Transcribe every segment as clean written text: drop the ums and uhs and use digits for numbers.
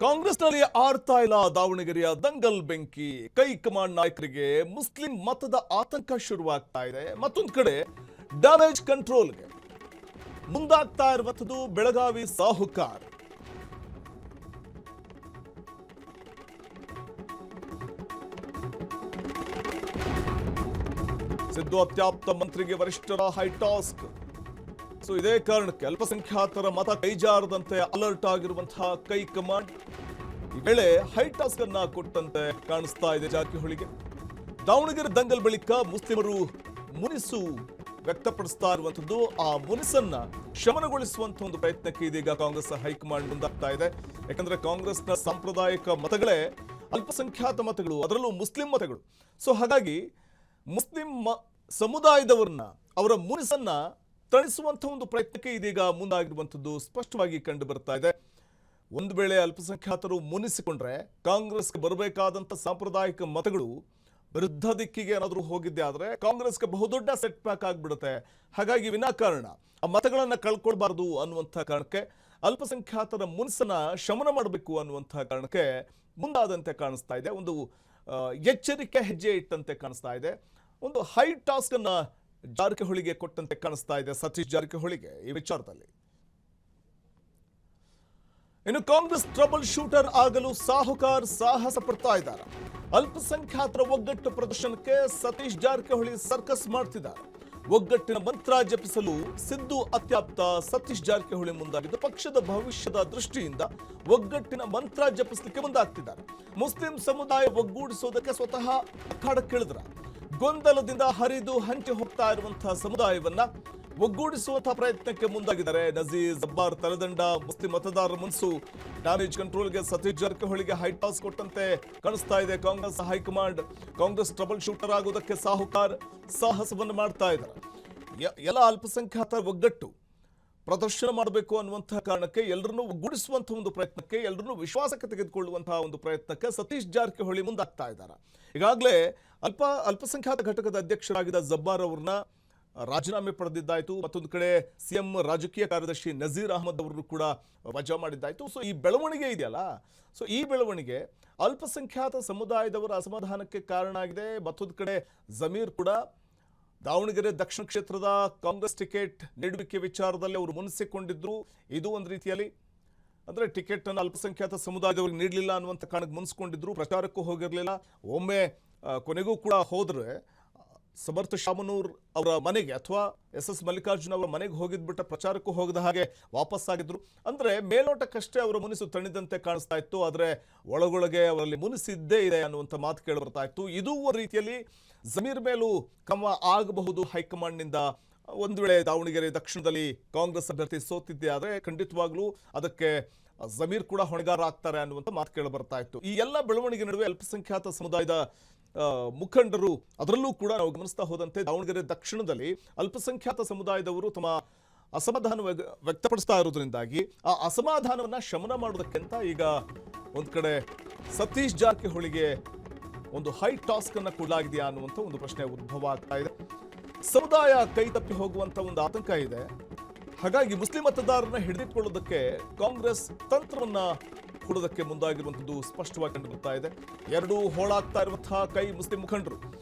ಕಾಂಗ್ರೆಸ್ನಲ್ಲಿ ಆರ್ತಾ ಇಲ್ಲ ದಾವಣಗೆರೆಯ ದಂಗಲ್ ಬೆಂಕಿ. ಕೈಕಮಾಂಡ್ ನಾಯಕರಿಗೆ ಮುಸ್ಲಿಂ ಮತದ ಆತಂಕ ಶುರುವಾಗ್ತಾ ಇದೆ. ಮತ್ತೊಂದು ಕಡೆ ಡ್ಯಾಮೇಜ್ ಕಂಟ್ರೋಲ್ಗೆ ಮುಂದಾಗ್ತಾ ಇರುವಂಥದ್ದು ಬೆಳಗಾವಿ ಸಾಹುಕಾರ್. ಸಿದ್ದು ಅತ್ಯಾಪ್ತ ಮಂತ್ರಿಗೆ ವರಿಷ್ಠರ ಹೈಟಾಸ್ಕ್. ಸೊ ಇದೇ ಕಾರಣಕ್ಕೆ ಅಲ್ಪಸಂಖ್ಯಾತರ ಮತ ಕೈಜಾರದಂತೆ ಅಲರ್ಟ್ ಆಗಿರುವಂತಹ ಕೈಕಮಾಂಡ್ ಈ ವೇಳೆ ಹೈಟಾಸ್ಕ್ ಅನ್ನ ಕೊಟ್ಟಂತೆ ಕಾಣಿಸ್ತಾ ಇದೆ ಜಾರಕಿಹೊಳಿಗೆ. ದಾವಣಗೆರೆ ದಂಗಲ್ ಬಳಿಕ ಮುಸ್ಲಿಮರು ಮುನಿಸು ವ್ಯಕ್ತಪಡಿಸ್ತಾ ಇರುವಂತದ್ದು, ಆ ಮುನಿಸನ್ನ ಶಮನಗೊಳಿಸುವಂತಹ ಒಂದು ಪ್ರಯತ್ನಕ್ಕೆ ಇದೀಗ ಕಾಂಗ್ರೆಸ್ ಹೈಕಮಾಂಡ್ ಮುಂದಾಗ್ತಾ ಇದೆ. ಯಾಕಂದ್ರೆ ಕಾಂಗ್ರೆಸ್ನ ಸಾಂಪ್ರದಾಯಿಕ ಮತಗಳೇ ಅಲ್ಪಸಂಖ್ಯಾತ ಮತಗಳು, ಅದರಲ್ಲೂ ಮುಸ್ಲಿಂ ಮತಗಳು. ಸೊ ಹಾಗಾಗಿ ಮುಸ್ಲಿಂ ಸಮುದಾಯದವರನ್ನ, ಅವರ ಮುನಿಸನ್ನ ತಣಿಸುವಂತಹ ಒಂದು ಪ್ರಯತ್ನಕ್ಕೆ ಇದೀಗ ಮುಂದಾಗಿರುವಂಥದ್ದು ಸ್ಪಷ್ಟವಾಗಿ ಕಂಡು ಬರ್ತಾ ಇದೆ. ಒಂದು ವೇಳೆ ಅಲ್ಪಸಂಖ್ಯಾತರು ಮುನಿಸಿಕೊಂಡ್ರೆ ಕಾಂಗ್ರೆಸ್ಗೆ ಬರಬೇಕಾದಂಥ ಸಾಂಪ್ರದಾಯಿಕ ಮತಗಳು ವಿರುದ್ಧ ದಿಕ್ಕಿಗೆ ಏನಾದರೂ ಹೋಗಿದ್ದೆ ಆದರೆ ಕಾಂಗ್ರೆಸ್ಗೆ ಬಹುದೊಡ್ಡ ಸೆಟ್ ಬ್ಯಾಕ್ ಆಗಿಬಿಡುತ್ತೆ. ಹಾಗಾಗಿ ವಿನಾಕಾರಣ ಆ ಮತಗಳನ್ನು ಕಳ್ಕೊಳ್ಬಾರ್ದು ಅನ್ನುವಂಥ ಕಾರಣಕ್ಕೆ, ಅಲ್ಪಸಂಖ್ಯಾತರ ಮುನಿಸನ್ನ ಶಮನ ಮಾಡಬೇಕು ಅನ್ನುವಂಥ ಕಾರಣಕ್ಕೆ ಮುಂದಾದಂತೆ ಕಾಣಿಸ್ತಾ ಇದೆ. ಒಂದು ಎಚ್ಚರಿಕೆ ಹೆಜ್ಜೆ ಇಟ್ಟಂತೆ ಕಾಣಿಸ್ತಾ ಇದೆ. ಒಂದು ಹೈ ಟಾಸ್ಕ್ ಅನ್ನ ಜಾರಕಿಹೊಳಿಗೆ ಕೊಟ್ಟಂತೆ ಕಾಣಿಸ್ತಾ ಇದೆ ಸತೀಶ್ ಜಾರಕಿಹೊಳಿಗೆ ಈ ವಿಚಾರದಲ್ಲಿ. ಇನ್ನು ಕಾಂಗ್ರೆಸ್ ಟ್ರಬಲ್ ಶೂಟರ್ ಆಗಲು ಸಾಹುಕಾರ್ ಸಾಹಸ ಪಡ್ತಾ ಇದ್ದಾರೆ. ಅಲ್ಪಸಂಖ್ಯಾತರ ಒಗ್ಗಟ್ಟು ಪ್ರದರ್ಶನಕ್ಕೆ ಸತೀಶ್ ಜಾರಕಿಹೊಳಿ ಸರ್ಕಸ್ ಮಾಡ್ತಿದ್ದಾರೆ. ಒಗ್ಗಟ್ಟಿನ ಮಂತ್ರ ಜಪಿಸಲು ಸಿದ್ದು ಅತ್ಯಾಪ್ತ ಸತೀಶ್ ಜಾರಕಿಹೊಳಿ ಮುಂದಾಗಿದ್ದು, ಪಕ್ಷದ ಭವಿಷ್ಯದ ದೃಷ್ಟಿಯಿಂದ ಒಗ್ಗಟ್ಟಿನ ಮಂತ್ರ ಜಪಿಸಲಿಕ್ಕೆ ಮುಂದಾಗ್ತಿದ್ದಾರೆ. ಮುಸ್ಲಿಂ ಸಮುದಾಯ ಒಗ್ಗೂಡಿಸೋದಕ್ಕೆ ಸ್ವತಃ ಅಖಾಡಕ್ಕಿಳಿದ್ರ ಗೊಂದಲದಿಂದ ಹರಿದು ಹಂಚಿ ಹೋಗ್ತಾ ಇರುವಂತಹ ಸಮುದಾಯವನ್ನ ಒಗ್ಗೂಡಿಸುವಂತಹ ಪ್ರಯತ್ನಕ್ಕೆ ಮುಂದಾಗಿದ್ದಾರೆ. ನಜೀರ್ ಜಬ್ಬಾರ್ ತಲೆದಂಡ ಮುಸ್ಲಿಂ ಮತದಾರರ ಮುನ್ಸು ಡ್ಯಾಮೇಜ್ ಕಂಟ್ರೋಲ್ಗೆ ಸತೀಶ್ ಜಾರಕಿಹೊಳಿಗೆ ಹೈಟಾಸ್ ಕೊಟ್ಟಂತೆ ಕಾಣಿಸ್ತಾ ಇದೆ Congress high command. Congress troubleshooter ಆಗುವುದಕ್ಕೆ ಸಾಹುಕಾರ್ ಸಾಹಸವನ್ನು ಮಾಡ್ತಾ ಇದ್ದಾರೆ. ಎಲ್ಲ ಅಲ್ಪಸಂಖ್ಯಾತ ಒಗ್ಗಟ್ಟು ಪ್ರದರ್ಶನ ಮಾಡಬೇಕು ಅನ್ನುವಂತಹ ಕಾರಣಕ್ಕೆ, ಎಲ್ಲರನ್ನೂ ಒಗ್ಗೂಡಿಸುವಂತಹ ಒಂದು ಪ್ರಯತ್ನಕ್ಕೆ, ಎಲ್ಲರನ್ನೂ ವಿಶ್ವಾಸಕ್ಕೆ ತೆಗೆದುಕೊಳ್ಳುವಂತಹ ಒಂದು ಪ್ರಯತ್ನಕ್ಕೆ ಸತೀಶ್ ಜಾರಕಿಹೊಳಿ ಮುಂದಾಗ್ತಾ ಇದ್ದಾರೆ. ಈಗಾಗಲೇ ಅಲ್ಪಸಂಖ್ಯಾತ ಘಟಕದ ಅಧ್ಯಕ್ಷರಾಗಿದ್ದ ಜಬ್ಬಾರ್ ಅವ್ರನ್ನ ರಾಜೀನಾಮೆ ಪಡೆದಿದ್ದಾಯಿತು. ಮತ್ತೊಂದು ಕಡೆ ಸಿಎಂ ರಾಜಕೀಯ ಕಾರ್ಯದರ್ಶಿ ನಜೀರ್ ಅಹಮದ್ ಅವರನ್ನು ಕೂಡ ವಜಾ ಮಾಡಿದ್ದಾಯಿತು. ಸೊ ಈ ಬೆಳವಣಿಗೆ ಇದೆಯಲ್ಲ, ಸೊ ಈ ಬೆಳವಣಿಗೆ ಅಲ್ಪಸಂಖ್ಯಾತ ಸಮುದಾಯದವರ ಅಸಮಾಧಾನಕ್ಕೆ ಕಾರಣ ಆಗಿದೆ. ಮತ್ತೊಂದು ಕಡೆ ಜಮೀರ್ ಕೂಡ ದಾವಣಗೆರೆ ದಕ್ಷಿಣ ಕ್ಷೇತ್ರದ ಕಾಂಗ್ರೆಸ್ ಟಿಕೆಟ್ ನೀಡುವಿಕೆ ವಿಚಾರದಲ್ಲಿ ಅವರು ಮುನಿಸಿಕೊಂಡಿದ್ರು. ಇದು ಒಂದು ರೀತಿಯಲ್ಲಿ ಅಂದರೆ ಟಿಕೆಟ್ ಅನ್ನು ಅಲ್ಪಸಂಖ್ಯಾತ ಸಮುದಾಯದವರಿಗೆ ನೀಡಲಿಲ್ಲ ಅನ್ನುವಂಥ ಕಾರಣಕ್ಕೆ ಮುನಿಸ್ಕೊಂಡಿದ್ರು. ಪ್ರಚಾರಕ್ಕೂ ಹೋಗಿರಲಿಲ್ಲ. ಒಮ್ಮೆ ಕೊನೆಗೂ ಕೂಡ ಹೋದ್ರೆ ಸಮರ್ಥ ಶಾಮನೂರ್ ಅವರ ಮನೆಗೆ ಅಥವಾ ಎಸ್ ಮಲ್ಲಿಕಾರ್ಜುನ್ ಅವರ ಮನೆಗೆ ಹೋಗಿದ್ಬಿಟ್ಟ, ಪ್ರಚಾರಕ್ಕೂ ಹೋಗದ ಹಾಗೆ ವಾಪಸ್ಸಾಗಿದ್ರು. ಅಂದರೆ ಮೇಲೋಟಕ್ಕಷ್ಟೇ ಅವರ ಮುನಿಸು ತಣಿದಂತೆ ಕಾಣಿಸ್ತಾ ಇತ್ತು, ಆದರೆ ಒಳಗೊಳಗೆ ಅವರಲ್ಲಿ ಮುನಿಸಿದ್ದೇ ಇದೆ ಅನ್ನುವಂಥ ಮಾತು ಕೇಳಿ ಬರ್ತಾ ಇತ್ತು. ಇದು ಒಂದು ರೀತಿಯಲ್ಲಿ ಜಮೀರ್ ಮೇಲೂ ಕ್ರಮ ಆಗಬಹುದು ಹೈಕಮಾಂಡ್ನಿಂದ. ಒಂದು ವೇಳೆ ದಾವಣಗೆರೆ ದಕ್ಷಿಣದಲ್ಲಿ ಕಾಂಗ್ರೆಸ್ ಅಭ್ಯರ್ಥಿ ಸೋತಿದ್ದೆ ಆದರೆ ಖಂಡಿತವಾಗ್ಲೂ ಅದಕ್ಕೆ ಜಮೀರ್ ಕೂಡ ಹೊಣೆಗಾರ ಆಗ್ತಾರೆ ಅನ್ನುವಂಥ ಮಾತು ಕೇಳಿ ಬರ್ತಾ ಇತ್ತು. ಈ ಎಲ್ಲ ಬೆಳವಣಿಗೆ ನಡುವೆ ಅಲ್ಪಸಂಖ್ಯಾತ ಸಮುದಾಯದ ಮುಖಂಡರು, ಅದರಲ್ಲೂ ಕೂಡ ನಾವು ಗಮನಿಸ್ತಾ ಹೋದಂತೆ ದಾವಣಗೆರೆ ದಕ್ಷಿಣದಲ್ಲಿ ಅಲ್ಪಸಂಖ್ಯಾತ ಸಮುದಾಯದವರು ತಮ್ಮ ಅಸಮಾಧಾನ ವ್ಯಕ್ತಪಡಿಸ್ತಾ ಇರೋದ್ರಿಂದಾಗಿ ಆ ಅಸಮಾಧಾನವನ್ನ ಶಮನ ಮಾಡೋದಕ್ಕಿಂತ ಈಗ ಒಂದು ಕಡೆ ಸತೀಶ್ ಜಾರಕಿಹೊಳಿಗೆ ಒಂದು ಹೈ ಟಾಸ್ಕ್ ಅನ್ನ ಕೊಡಲಾಗಿದೆಯಾ ಅನ್ನುವಂಥ ಒಂದು ಪ್ರಶ್ನೆ ಉದ್ಭವ ಆಗ್ತಾ ಇದೆ. ಸಮುದಾಯ ಕೈ ತಪ್ಪಿ ಹೋಗುವಂತ ಒಂದು ಆತಂಕ ಇದೆ. ಹಾಗಾಗಿ ಮುಸ್ಲಿಂ ಮತದಾರರನ್ನ ಹಿಡಿದಿಟ್ಕೊಳ್ಳೋದಕ್ಕೆ ಕಾಂಗ್ರೆಸ್ ತಂತ್ರವನ್ನ ಕೊಡೋದಕ್ಕೆ ಮುಂದಾಗಿರುವಂಥದ್ದು ಸ್ಪಷ್ಟವಾಗಿ ಕಂಡು ಬರ್ತಾ ಇದೆ. ಎರಡೂ ಹೋಳಾಗ್ತಾ ಇರುವಂತಹ ಕೈ ಮುಸ್ಲಿಂ ಮುಖಂಡರು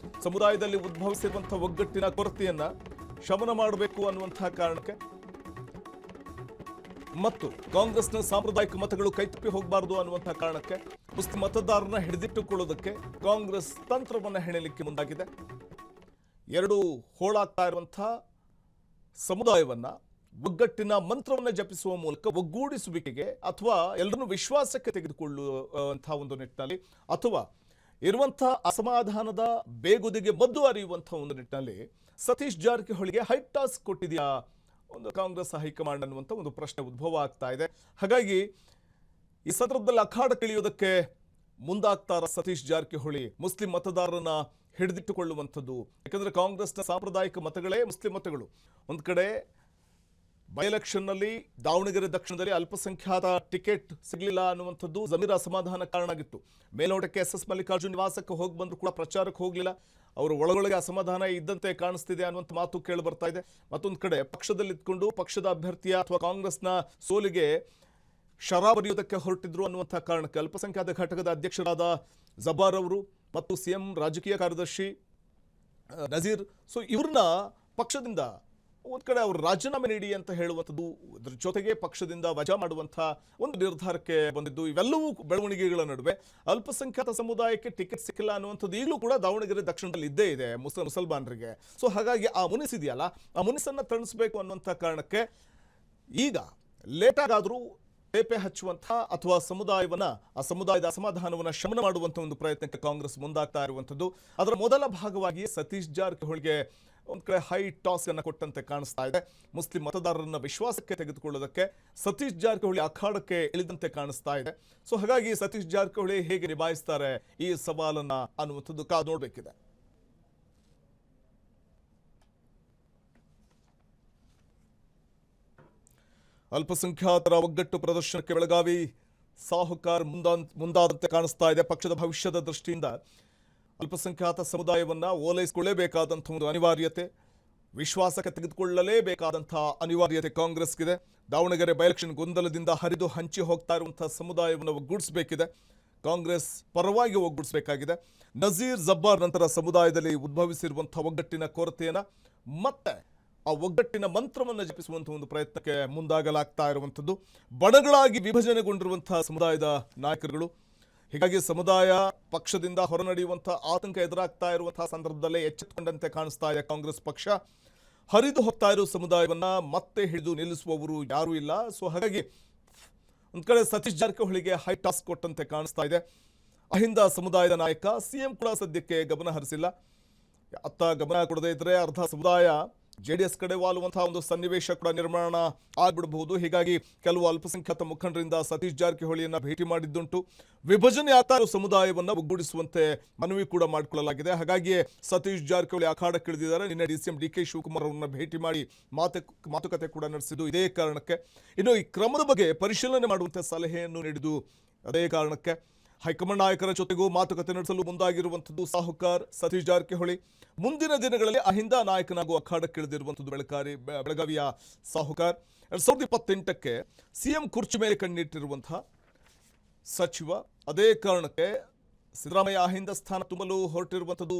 ಸಮುದಾಯದಲ್ಲಿ ಉದ್ಭವಿಸಿರುವಂತಹ ಒಗ್ಗಟ್ಟಿನ ಕೊರತೆಯನ್ನ ಶಮನ ಮಾಡಬೇಕು ಅನ್ನುವಂತಹ ಕಾರಣಕ್ಕೆ ಮತ್ತು ಕಾಂಗ್ರೆಸ್ನ ಸಾಂಪ್ರದಾಯಿಕ ಮತಗಳು ಕೈತಪ್ಪಿ ಹೋಗಬಾರದು ಅನ್ನುವಂತಹ ಕಾರಣಕ್ಕೆ ಮುಸ್ಲಿಂ ಮತದಾರರನ್ನ ಹಿಡಿದಿಟ್ಟುಕೊಳ್ಳೋದಕ್ಕೆ ಕಾಂಗ್ರೆಸ್ ತಂತ್ರವನ್ನ ಹೆಣೆಯಲಿಕ್ಕೆ ಮುಂದಾಗಿದೆ. ಎರಡೂ ಹೋಳಾಗ್ತಾ ಇರುವಂತಹ ಸಮುದಾಯವನ್ನ ಒಗ್ಗಟ್ಟಿನ ಮಂತ್ರವನ್ನು ಜಪಿಸುವ ಮೂಲಕ ಒಗ್ಗೂಡಿಸುವಿಕೆಗೆ ಅಥವಾ ಎಲ್ಲರನ್ನು ವಿಶ್ವಾಸಕ್ಕೆ ತೆಗೆದುಕೊಳ್ಳುವಂತಹ ಒಂದು ನಿಟ್ಟಿನಲ್ಲಿ, ಅಥವಾ ಇರುವಂತಹ ಅಸಮಾಧಾನದ ಬೇಗುದಿಗೆ ಮದ್ದು ಅರಿಯುವಂತಹ ಒಂದು ನಿಟ್ಟಿನಲ್ಲಿ ಸತೀಶ್ ಜಾರಕಿಹೊಳಿಗೆ ಹೈ ಟಾಸ್ಕ್ ಕೊಟ್ಟಿದೆಯಾ ಒಂದು ಕಾಂಗ್ರೆಸ್ ಹೈಕಮಾಂಡ್ ಅನ್ನುವಂಥ ಒಂದು ಪ್ರಶ್ನೆ ಉದ್ಭವ ಆಗ್ತಾ ಇದೆ. ಹಾಗಾಗಿ ಈ ಸಂದರ್ಭದಲ್ಲಿ ಅಖಾಡಕ್ಕಿಳಿಯೋದಕ್ಕೆ ಮುಂದಾಗ್ತಾರ ಸತೀಶ್ ಜಾರಕಿಹೊಳಿ, ಮುಸ್ಲಿಂ ಮತದಾರರನ್ನ ಹಿಡಿದಿಟ್ಟುಕೊಳ್ಳುವಂಥದ್ದು. ಯಾಕಂದ್ರೆ ಕಾಂಗ್ರೆಸ್ನ ಸಾಂಪ್ರದಾಯಿಕ ಮತಗಳೇ ಮುಸ್ಲಿಂ ಮತಗಳು. ಒಂದು ಕಡೆ ಬೈ ಎಲೆಕ್ಷನ್ನಲ್ಲಿ ದಾವಣಗೆರೆ ದಕ್ಷಿಣದಲ್ಲಿ ಅಲ್ಪಸಂಖ್ಯಾತ ಟಿಕೆಟ್ ಸಿಗಲಿಲ್ಲ ಅನ್ನುವಂಥದ್ದು ಜಮೀರ್ ಅಸಮಾಧಾನ ಕಾರಣ ಆಗಿತ್ತು. ಮೇಲ್ನೋಟಕ್ಕೆ ಎಸ್ ಮಲ್ಲಿಕಾರ್ಜುನ್ ನಿವಾಸಕ್ಕೆ ಹೋಗಿ ಬಂದರೂ ಕೂಡ ಪ್ರಚಾರಕ್ಕೆ ಹೋಗಲಿಲ್ಲ. ಅವರು ಒಳಗೊಳಗೆ ಅಸಮಾಧಾನ ಇದ್ದಂತೆ ಕಾಣಿಸ್ತಿದೆ ಅನ್ನುವಂಥ ಮಾತು ಕೇಳಿ ಬರ್ತಾ ಇದೆ. ಮತ್ತೊಂದು ಕಡೆ ಪಕ್ಷದಲ್ಲಿ ಇದ್ಕೊಂಡು ಪಕ್ಷದ ಅಭ್ಯರ್ಥಿಯ ಅಥವಾ ಕಾಂಗ್ರೆಸ್ನ ಸೋಲಿಗೆ ಶರಾ ಬರೆಯುವುದಕ್ಕೆ ಹೊರಟಿದ್ರು ಅನ್ನುವಂಥ ಕಾರಣಕ್ಕೆ ಅಲ್ಪಸಂಖ್ಯಾತ ಘಟಕದ ಅಧ್ಯಕ್ಷರಾದ ಜಬ್ಬಾರ್ ಅವರು ಮತ್ತು ಸಿಎಂ ರಾಜಕೀಯ ಕಾರ್ಯದರ್ಶಿ ನಜೀರ್, ಸೊ ಇವ್ರನ್ನ ಪಕ್ಷದಿಂದ ಒಂದು ಕಡೆ ಅವರು ರಾಜೀನಾಮೆ ನೀಡಿ ಅಂತ ಹೇಳುವಂಥದ್ದು, ಅದ್ರ ಜೊತೆಗೆ ಪಕ್ಷದಿಂದ ವಜಾ ಮಾಡುವಂಥ ಒಂದು ನಿರ್ಧಾರಕ್ಕೆ ಬಂದಿದ್ದು. ಇವೆಲ್ಲವೂ ಬೆಳವಣಿಗೆಗಳ ನಡುವೆ ಅಲ್ಪಸಂಖ್ಯಾತ ಸಮುದಾಯಕ್ಕೆ ಟಿಕೆಟ್ ಸಿಕ್ಕಿಲ್ಲ ಅನ್ನುವಂಥದ್ದು ಈಗಲೂ ಕೂಡ ದಾವಣಗೆರೆ ದಕ್ಷಿಣದಲ್ಲಿ ಇದ್ದೇ ಇದೆ ಮುಸಲ್ಮಾನರಿಗೆ. ಸೊ ಹಾಗಾಗಿ ಆ ಮುನಿಸಿದೆಯಲ್ಲ, ಆ ಮುನಿಸನ್ನು ತಣಿಸಬೇಕು ಅನ್ನುವಂಥ ಕಾರಣಕ್ಕೆ ಈಗ ಲೇಟಾಗಾದರೂ ತೇಪೆ ಹಚ್ಚುವಂಥ ಅಥವಾ ಆ ಸಮುದಾಯದ ಅಸಮಾಧಾನವನ್ನು ಶಮನ ಮಾಡುವಂಥ ಒಂದು ಪ್ರಯತ್ನಕ್ಕೆ ಕಾಂಗ್ರೆಸ್ ಮುಂದಾಗ್ತಾ ಇರುವಂಥದ್ದು. ಅದರ ಮೊದಲ ಭಾಗವಾಗಿ ಸತೀಶ್ ಜಾರಕಿಹೊಳಿಗೆ ಒಂದು ಕಡೆ ಹೈ ಟಾಸ್ ಅನ್ನು ಕೊಟ್ಟಂತೆ ಕಾಣಿಸ್ತಾ ಇದೆ. ಮುಸ್ಲಿಂ ಮತದಾರರನ್ನ ವಿಶ್ವಾಸಕ್ಕೆ ತೆಗೆದುಕೊಳ್ಳೋದಕ್ಕೆ ಸತೀಶ್ ಜಾರಕಿಹೊಳಿ ಅಖಾಡಕ್ಕೆ ಇಳಿದಂತೆ ಕಾಣಿಸ್ತಾ ಇದೆ. ಸೊ ಹಾಗಾಗಿ ಸತೀಶ್ ಜಾರಕಿಹೊಳಿ ಹೇಗೆ ನಿಭಾಯಿಸ್ತಾರೆ ಈ ಸವಾಲನ್ನ ಅನ್ನುವಂಥದ್ದು ಕಾದು ನೋಡಬೇಕಿದೆ. ಅಲ್ಪಸಂಖ್ಯಾತರ ಒಗ್ಗಟ್ಟು ಪ್ರದರ್ಶನಕ್ಕೆ ಬೆಳಗಾವಿ ಸಾಹುಕಾರ್ ಮುಂದಾದಂತೆ ಕಾಣಿಸ್ತಾ ಇದೆ. ಪಕ್ಷದ ಭವಿಷ್ಯದ ದೃಷ್ಟಿಯಿಂದ ಅಲ್ಪಸಂಖ್ಯಾತ ಸಮುದಾಯವನ್ನ ಓಲೈಸಿಕೊಳ್ಳಲೇಬೇಕಾದಂಥ ಒಂದು ಅನಿವಾರ್ಯತೆ, ವಿಶ್ವಾಸಕ್ಕೆ ತೆಗೆದುಕೊಳ್ಳಲೇಬೇಕಾದಂಥ ಅನಿವಾರ್ಯತೆ ಕಾಂಗ್ರೆಸ್ಗಿದೆ. ದಾವಣಗೆರೆ ಬೈಲೆಕ್ಷನ್ ಗೊಂದಲದಿಂದ ಹರಿದು ಹಂಚಿ ಹೋಗ್ತಾ ಇರುವಂತಹ ಸಮುದಾಯವನ್ನು ಒಗ್ಗೂಡಿಸಬೇಕಿದೆ. ಕಾಂಗ್ರೆಸ್ ಪರವಾಗಿ ಒಗ್ಗೂಡಿಸಬೇಕಾಗಿದೆ. ನಜೀರ್ ಜಬ್ಬಾರ್ ನಂತರ ಸಮುದಾಯದಲ್ಲಿ ಉದ್ಭವಿಸಿರುವಂತಹ ಒಗ್ಗಟ್ಟಿನ ಕೊರತೆಯನ್ನ ಮತ್ತೆ ಆ ಒಗ್ಗಟ್ಟಿನ ಮಂತ್ರವನ್ನು ಜಪಿಸುವಂತಹ ಒಂದು ಪ್ರಯತ್ನಕ್ಕೆ ಮುಂದಾಗಲಾಗ್ತಾ ಇರುವಂಥದ್ದು. ಬಣಗಳಾಗಿ ವಿಭಜನೆಗೊಂಡಿರುವಂತಹ ಸಮುದಾಯದ ನಾಯಕರುಗಳು, ಹೀಗಾಗಿ ಸಮುದಾಯ ಪಕ್ಷದಿಂದ ಹೊರನಡೆಯುವಂತಹ ಆತಂಕ ಎದುರಾಗ್ತಾ ಇರುವಂತಹ ಸಂದರ್ಭದಲ್ಲೇ ಎಚ್ಚೆತ್ತುಕೊಂಡಂತೆ ಕಾಣಿಸ್ತಾ ಇದೆ ಕಾಂಗ್ರೆಸ್ ಪಕ್ಷ. ಹರಿದು ಹೋಗ್ತಾ ಇರೋ ಸಮುದಾಯವನ್ನ ಮತ್ತೆ ಹಿಡಿದು ನಿಲ್ಲಿಸುವವರು ಯಾರೂ ಇಲ್ಲ. ಸೊ ಹಾಗಾಗಿ ಒಂದ್ ಕಡೆ ಸತೀಶ್ ಜಾರಕಿಹೊಳಿಗೆ ಹೈ ಟಾಸ್ಕ್ ಕೊಟ್ಟಂತೆ ಕಾಣಿಸ್ತಾ ಇದೆ. ಅಹಿಂದ ಸಮುದಾಯದ ನಾಯಕ ಸಿಎಂ ಕೂಡ ಸದ್ಯಕ್ಕೆ ಗಮನ ಹರಿಸಿಲ್ಲ. ಅತ್ತ ಗಮನ ಕೊಡದೇ ಇದ್ರೆ ಅರ್ಧ ಸಮುದಾಯ JDS ಕಡೆ ವಾಲುವಂತಹ ಒಂದು ಸನ್ನಿವೇಶ ಕೂಡ ನಿರ್ಮಾಣ ಆಗ್ಬಿಡಬಹುದು. ಹೀಗಾಗಿ ಕೆಲವು ಅಲ್ಪಸಂಖ್ಯಾತ ಮುಖಂಡರಿಂದ ಸತೀಶ್ ಜಾರಕಿಹೊಳಿಯನ್ನ ಭೇಟಿ ಮಾಡಿದ್ದುಂಟು. ವಿಭಜನೆ ಆಗ್ತಾ ಇರೋ ಸಮುದಾಯವನ್ನ ಒಗ್ಗೂಡಿಸುವಂತೆ ಮನವಿ ಕೂಡ ಮಾಡಿಕೊಳ್ಳಲಾಗಿದೆ. ಹಾಗಾಗಿಯೇ ಸತೀಶ್ ಜಾರಕಿಹೊಳಿ ಅಖಾಡಕ್ಕಿಳಿದಿದ್ದಾರೆ. ನಿನ್ನೆ DCM DK ಶಿವಕುಮಾರ್ ಅವರನ್ನ ಭೇಟಿ ಮಾಡಿ ಮಾತುಕತೆ ಕೂಡ ನಡೆಸಿದ್ದು ಇದೇ ಕಾರಣಕ್ಕೆ. ಇನ್ನು ಈ ಕ್ರಮದ ಬಗ್ಗೆ ಪರಿಶೀಲನೆ ಮಾಡುವಂತೆ ಸಲಹೆಯನ್ನು ನೀಡಿದ್ದು ಅದೇ ಕಾರಣಕ್ಕೆ. ಹೈಕಮಾಂಡ್ ನಾಯಕರ ಜೊತೆಗೂ ಮಾತುಕತೆ ನಡೆಸಲು ಮುಂದಾಗಿರುವಂಥದ್ದು ಸಾಹುಕಾರ್ ಸತೀಶ್ ಜಾರಕಿಹೊಳಿ. ಮುಂದಿನ ದಿನಗಳಲ್ಲಿ ಅಹಿಂದ ನಾಯಕನಾಗೂ ಅಖಾಡಕ್ಕಿಳಿದಿರುವಂಥದ್ದು ಬೆಳಗಾವಿಯ ಸಾಹುಕಾರ್. 2028ಕ್ಕೆ ಸಿಎಂ ಕುರ್ಚಿ ಮೇಲೆ ಕಣ್ಣಿಟ್ಟಿರುವಂತಹ ಸಚಿವ. ಅದೇ ಕಾರಣಕ್ಕೆ ಸಿದ್ದರಾಮಯ್ಯ ಅಹಿಂದ ಸ್ಥಾನ ತುಂಬಲು ಹೊರಟಿರುವಂಥದ್ದು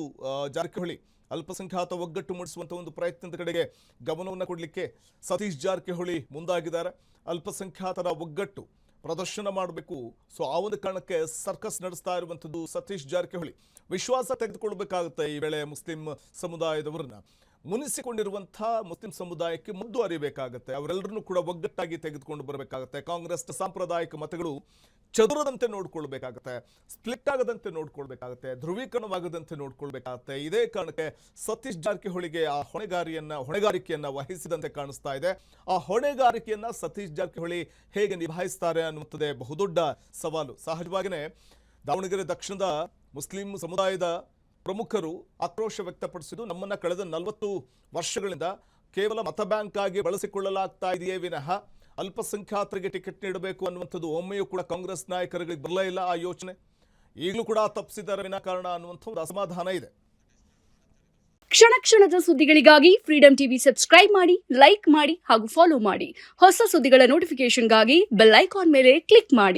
ಜಾರಕಿಹೊಳಿ. ಅಲ್ಪಸಂಖ್ಯಾತ ಒಗ್ಗಟ್ಟು ಮೂಡಿಸುವಂಥ ಒಂದು ಪ್ರಯತ್ನದ ಕಡೆಗೆ ಗಮನವನ್ನು ಕೊಡಲಿಕ್ಕೆ ಸತೀಶ್ ಜಾರಕಿಹೊಳಿ ಮುಂದಾಗಿದ್ದಾರೆ. ಅಲ್ಪಸಂಖ್ಯಾತರ ಒಗ್ಗಟ್ಟು ಪ್ರದರ್ಶನ ಮಾಡಬೇಕು. ಸೊ ಆ ಒಂದು ಕಾರಣಕ್ಕೆ ಸರ್ಕಸ್ ನಡೆಸ್ತಾ ಇರುವಂಥದ್ದು ಸತೀಶ್ ಜಾರಕಿಹೊಳಿ. ವಿಶ್ವಾಸ ತೆಗೆದುಕೊಳ್ಬೇಕಾಗುತ್ತೆ ಈ ವೇಳೆ ಮುಸ್ಲಿಂ ಸಮುದಾಯದವರನ್ನ. ಮುನಿಸಿಕೊಂಡಿರುವಂಥ ಮುಸ್ಲಿಂ ಸಮುದಾಯಕ್ಕೆ ಮುದ್ದು ಅರಿಬೇಕಾಗುತ್ತೆ. ಅವರೆಲ್ಲರನ್ನೂ ಕೂಡ ಒಗ್ಗಟ್ಟಾಗಿ ತೆಗೆದುಕೊಂಡು ಬರಬೇಕಾಗುತ್ತೆ. ಕಾಂಗ್ರೆಸ್ ಸಾಂಪ್ರದಾಯಿಕ ಮತಗಳು ಚದುರದಂತೆ ನೋಡ್ಕೊಳ್ಬೇಕಾಗತ್ತೆ, ಸ್ಪ್ಲಿಟ್ ಆಗದಂತೆ ನೋಡ್ಕೊಳ್ಬೇಕಾಗತ್ತೆ, ಧ್ರುವೀಕರಣವಾಗದಂತೆ ನೋಡ್ಕೊಳ್ಬೇಕಾಗತ್ತೆ. ಇದೇ ಕಾರಣಕ್ಕೆ ಸತೀಶ್ ಜಾರಕಿಹೊಳಿಗೆ ಆ ಹೊಣೆಗಾರಿಕೆಯನ್ನ ವಹಿಸಿದಂತೆ ಕಾಣಿಸ್ತಾ ಇದೆ. ಆ ಹೊಣೆಗಾರಿಕೆಯನ್ನ ಸತೀಶ್ ಜಾರಕಿಹೊಳಿ ಹೇಗೆ ನಿಭಾಯಿಸ್ತಾರೆ ಅನ್ನುವಂಥದ್ದೇ ಬಹುದೊಡ್ಡ ಸವಾಲು. ಸಹಜವಾಗಿಯೇ ದಾವಣಗೆರೆ ದಕ್ಷಿಣದ ಮುಸ್ಲಿಂ ಸಮುದಾಯದ ಪ್ರಮುಖರು ಆಕ್ರೋಶ ವ್ಯಕ್ತಪಡಿಸಿದ್ದು, ನಮ್ಮನ್ನ ಕಳೆದ 40 ವರ್ಷಗಳಿಂದ ಕೇವಲ ಮತ ಬ್ಯಾಂಕ್ ಆಗಿ ಬಳಸಿಕೊಳ್ಳಲಾಗ್ತಾ ಇದೆಯೇ ವಿನಃ ಅಲ್ಪಸಂಖ್ಯಾತರಿಗೆ ಟಿಕೆಟ್ ನೀಡಬೇಕು ಅನ್ನುವಂಥದ್ದು ಒಮ್ಮೆಯೂ ಕೂಡ ಕಾಂಗ್ರೆಸ್ ನಾಯಕರಿಗೆ ಬರಲೇ ಇಲ್ಲ ಆ ಯೋಚನೆ. ಈಗಲೂ ಕೂಡ ತಪ್ಪಿಸಿದ್ದಾರೆ ವಿನಾಕಾರಣ ಅನ್ನುವಂಥ ಒಂದು ಅಸಮಾಧಾನ ಇದೆ. ಕ್ಷಣ ಕ್ಷಣದ ಸುದ್ದಿಗಳಿಗಾಗಿ ಫ್ರೀಡಂ ಟಿವಿ ಸಬ್ಸ್ಕ್ರೈಬ್ ಮಾಡಿ, ಲೈಕ್ ಮಾಡಿ ಹಾಗೂ ಫಾಲೋ ಮಾಡಿ. ಹೊಸ ಸುದ್ದಿಗಳ ನೋಟಿಫಿಕೇಶನ್ಗಾಗಿ ಬೆಲ್ ಐಕಾನ್ ಮೇಲೆ ಕ್ಲಿಕ್ ಮಾಡಿ.